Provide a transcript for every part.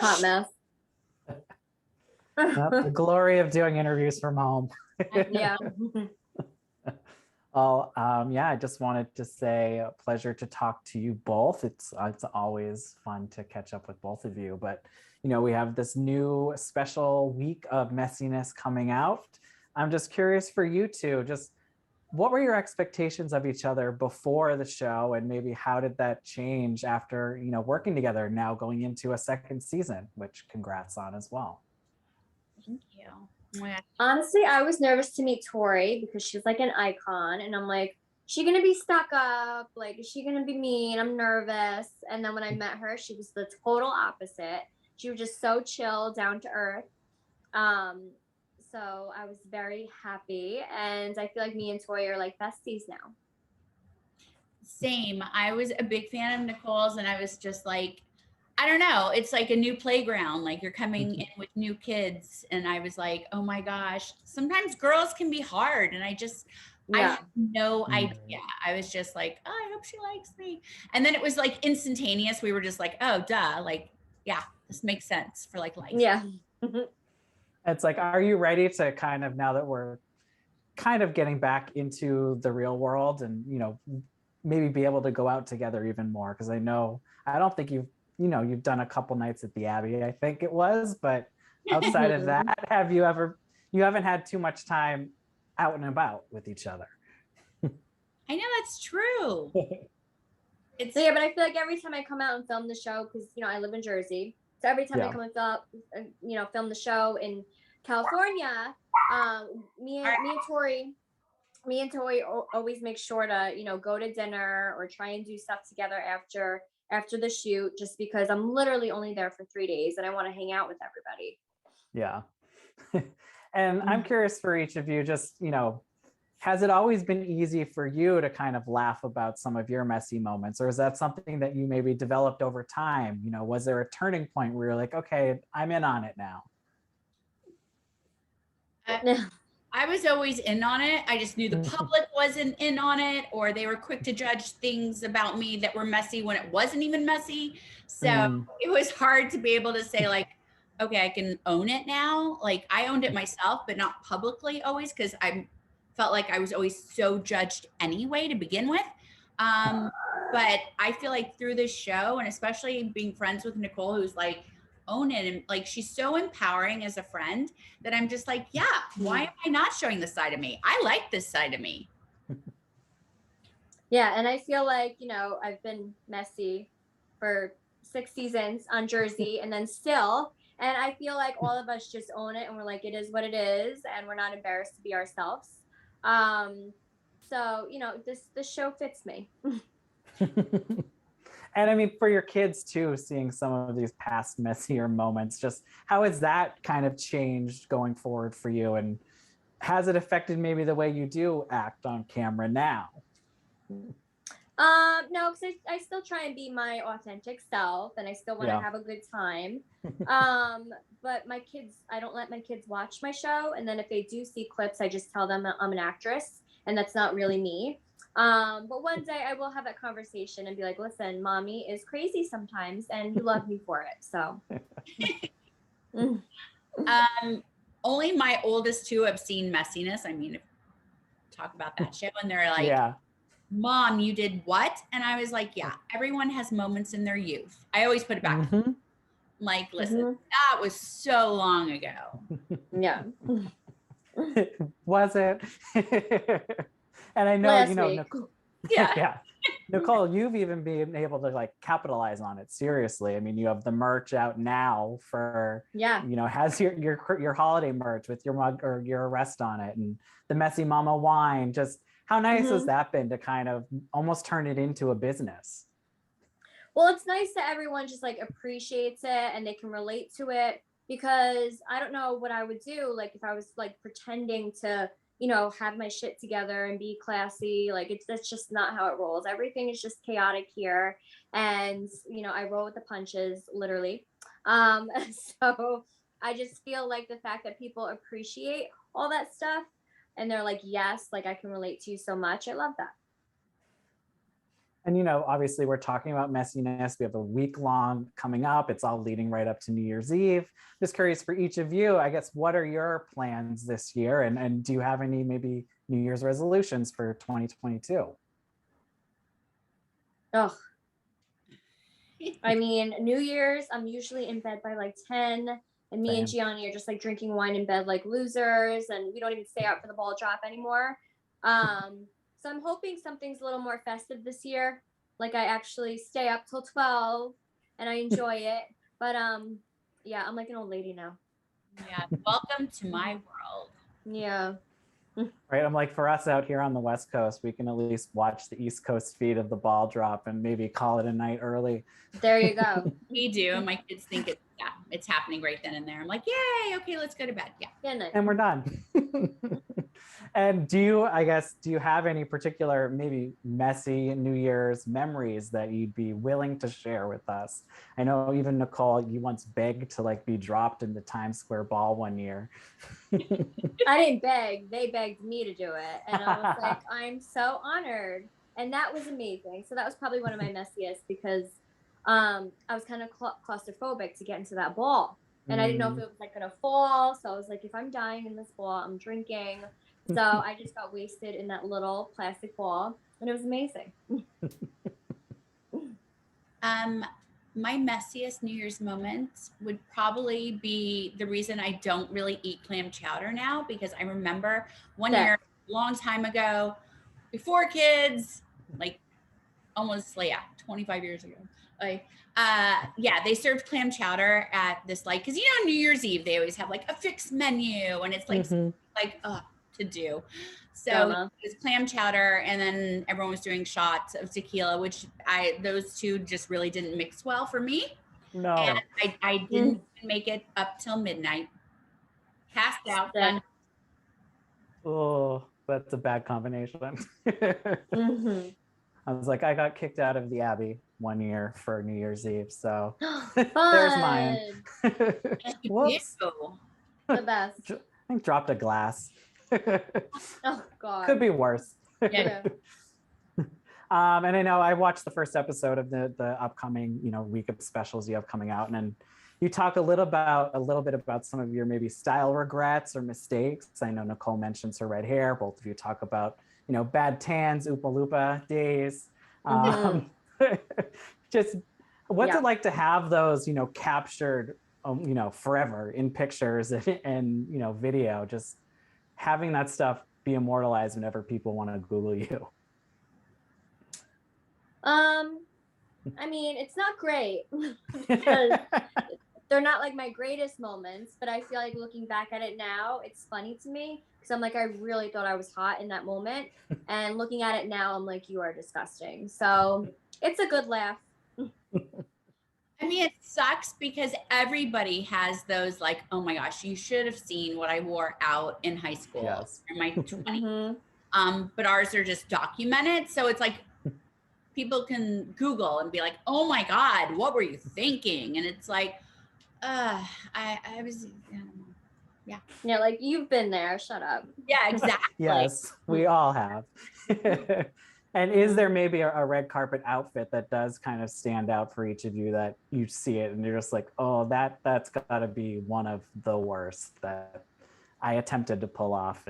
hot mess. The glory of doing interviews from home. Yeah. Well, yeah, I just wanted to say a pleasure to talk to you both. It's always fun to catch up with both of you. But, we have this new special week of Messyness coming out. I'm just curious for you two, just what were your expectations of each other before the show, and maybe how did that change after, working together now going into a second season, which congrats on as well. Thank you. Oh my gosh. Honestly, I was nervous to meet Tori because she's like an icon, and I'm like, she gonna be stuck up? Like, is she gonna be mean? I'm nervous. And then when I met her, she was the total opposite. She was just so chill, down to earth. So I was very happy, and I feel like me and Tori are like besties now. Same. I was a big fan of Nicole's, and I was just like, I don't know. It's like a new playground. Like, you're coming in with new kids. And I was like, oh my gosh, sometimes girls can be hard. And I had no idea. I was just like, oh, I hope she likes me. And then it was like instantaneous. We were just like, oh, duh. Like, yeah, this makes sense for like life. Yeah. It's like, are you ready to kind of, now that we're kind of getting back into the real world and, maybe be able to go out together even more? Because I don't think you've done a couple nights at the Abbey, I think it was, but outside of that, you haven't had too much time out and about with each other. I know, that's true. But I feel like every time I come out and film the show, because, I live in Jersey. So every time I come and film the show in California, me and Tori always make sure to, go to dinner or try and do stuff together after the shoot, just because I'm literally only there for 3 days and I want to hang out with everybody. Yeah. And I'm curious for each of you, just, has it always been easy for you to kind of laugh about some of your messy moments? Or is that something that you maybe developed over time? Was there a turning point where you're like, okay, I'm in on it now? I was always in on it. I just knew the public wasn't in on it, or they were quick to judge things about me that were messy when it wasn't even messy. So it was hard to be able to say like, okay, I can own it now. Like, I owned it myself, but not publicly always, because I felt like I was always so judged anyway to begin with. But I feel like through this show, and especially being friends with Nicole, who's like, own it, and like, she's so empowering as a friend that I'm just like, yeah, why am I not showing this side of me? I like this side of me. Yeah, and I feel like, I've been messy for 6 seasons on Jersey, and then still, and I feel like all of us just own it, and we're like, it is what it is, and we're not embarrassed to be ourselves. So, this show fits me. And I mean, for your kids too, seeing some of these past messier moments, just how has that kind of changed going forward for you? And has it affected maybe the way you do act on camera now? No, because I still try and be my authentic self, and I still want to have a good time. But my kids, I don't let my kids watch my show. And then if they do see clips, I just tell them that I'm an actress and that's not really me. But one day I will have that conversation and be like, listen, mommy is crazy sometimes and you love me for it. So. Only my oldest two have seen Messyness. I mean, talk about that show, and they're like, Mom, you did what? And I was like, yeah, everyone has moments in their youth. I always put it back. Like, listen, that was so long ago. Yeah. Was it? And I know, Nicole, Nicole, you've even been able to like capitalize on it. Seriously. I mean, you have the merch out now for, has your holiday merch with your mug or your arrest on it, and the Messy Mama wine. Just how nice has that been to kind of almost turn it into a business? Well, it's nice that everyone just like appreciates it and they can relate to it, because I don't know what I would do. Like if I was like pretending to, have my shit together and be classy, like that's just not how it rolls. Everything is just chaotic here. And, I roll with the punches, literally. So I just feel like the fact that people appreciate all that stuff and they're like, yes, like I can relate to you so much. I love that. And, obviously we're talking about Messyness. We have a week long coming up. It's all leading right up to New Year's Eve. Just curious for each of you, I guess, what are your plans this year? And do you have any maybe New Year's resolutions for 2022? Oh, I mean, New Year's, I'm usually in bed by like 10. And me and Gianni are just like drinking wine in bed like losers. And we don't even stay out for the ball drop anymore. So I'm hoping something's a little more festive this year. Like I actually stay up till 12 and I enjoy it. But yeah, I'm like an old lady now. Yeah. Welcome to my world. Yeah. Right. I'm like, for us out here on the West Coast, we can at least watch the East Coast feed of the ball drop and maybe call it a night early. There you go. We do. And my kids think it's happening right then and there. I'm like, yay, okay, let's go to bed. Yeah. Nice. And we're done. And do you have any particular maybe messy New Year's memories that you'd be willing to share with us? I know even Nicole, you once begged to like be dropped in the Times Square ball one year. I didn't beg. They begged me to do it. And I was like, I'm so honored. And that was amazing. So that was probably one of my messiest because I was kind of claustrophobic to get into that ball. And I didn't know if it was like going to fall. So I was like, if I'm dying in this ball, I'm drinking. So I just got wasted in that little plastic ball. And it was amazing. My messiest New Year's moments would probably be the reason I don't really eat clam chowder now, because I remember one year, a long time ago, before kids, like almost 25 years ago. They served clam chowder at this, like, because New Year's Eve they always have like a fixed menu, and it's like to do. So it was clam chowder, and then everyone was doing shots of tequila, which those two just really didn't mix well for me. No. And I didn't make it up till midnight. Passed out. Done. Oh, that's a bad combination. I was like, I got kicked out of the Abbey one year for New Year's Eve, so there's mine. Whoops. The best. I think dropped a glass. Oh God. Could be worse. Yeah. And I know I watched the first episode of the upcoming, week of specials you have coming out, and then you talk a little bit about some of your maybe style regrets or mistakes. I know Nicole mentions her red hair. Both of you talk about, bad tans, Oopa Loopa days. Just what's it like to have those, captured, forever in pictures and video, just having that stuff be immortalized whenever people want to Google you? I mean, it's not great because they're not like my greatest moments, but I feel like looking back at it now, it's funny to me because I'm like, I really thought I was hot in that moment. And looking at it now, I'm like, you are disgusting. So it's a good laugh. I mean, it sucks because everybody has those like, oh my gosh, you should have seen what I wore out in high school in my 20s. But ours are just documented. So it's like people can Google and be like, oh my God, what were you thinking? And it's like, I was, Yeah, like you've been there. Shut up. Yeah, exactly. Yes, we all have. And is there maybe a red carpet outfit that does kind of stand out for each of you that you see it and you're just like, oh, that's got to be one of the worst that I attempted to pull off?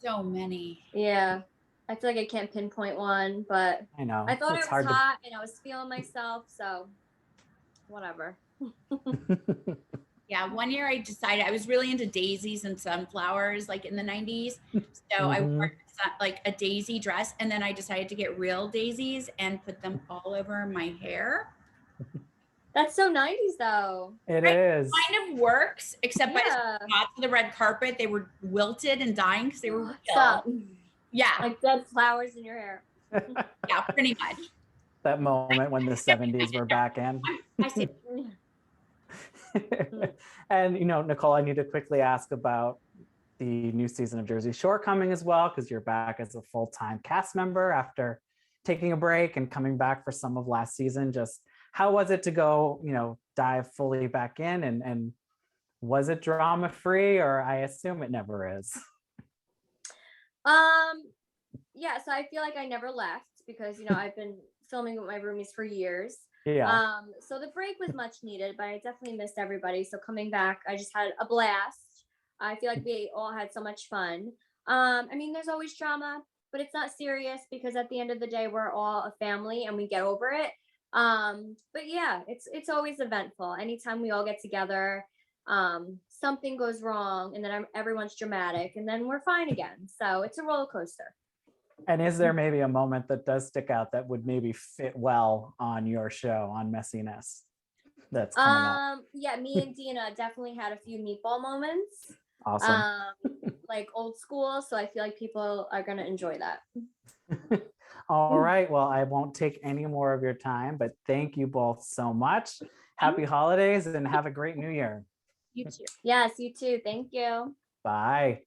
So many. Yeah. I feel like I can't pinpoint one, but I know I thought I was hot and I was feeling myself, so whatever. Yeah, one year I decided I was really into daisies and sunflowers, like in the 90s. So I wore like a daisy dress, and then I decided to get real daisies and put them all over my hair. That's so 90s though. It is. Kind of works, except by the spots of the red carpet, they were wilted and dying because they were Stop. Yeah. Like dead flowers in your hair. Yeah, pretty much. That moment when the 70s were back in. I see. And Nicole, I need to quickly ask about the new season of Jersey Shore coming as well, because you're back as a full-time cast member after taking a break and coming back for some of last season. Just how was it to go, dive fully back in, and was it drama-free, or I assume it never is? yeah, so I feel like I never left because, you know, I've been filming with my roomies for years. Yeah. So the break was much needed, but I definitely missed everybody. So coming back, I just had a blast. I feel like we all had so much fun. I mean, there's always drama, but it's not serious because at the end of the day, we're all a family and we get over it. But yeah, it's always eventful. Anytime we all get together, something goes wrong and then everyone's dramatic and then we're fine again. So it's a roller coaster. And is there maybe a moment that does stick out that would maybe fit well on your show on Messyness that's coming up? Yeah, me and Dina definitely had a few meatball moments. Awesome. Like old school. So I feel like people are gonna enjoy that. All right. Well, I won't take any more of your time, but thank you both so much. Happy holidays and have a great new year. You too. Yes, you too. Thank you. Bye.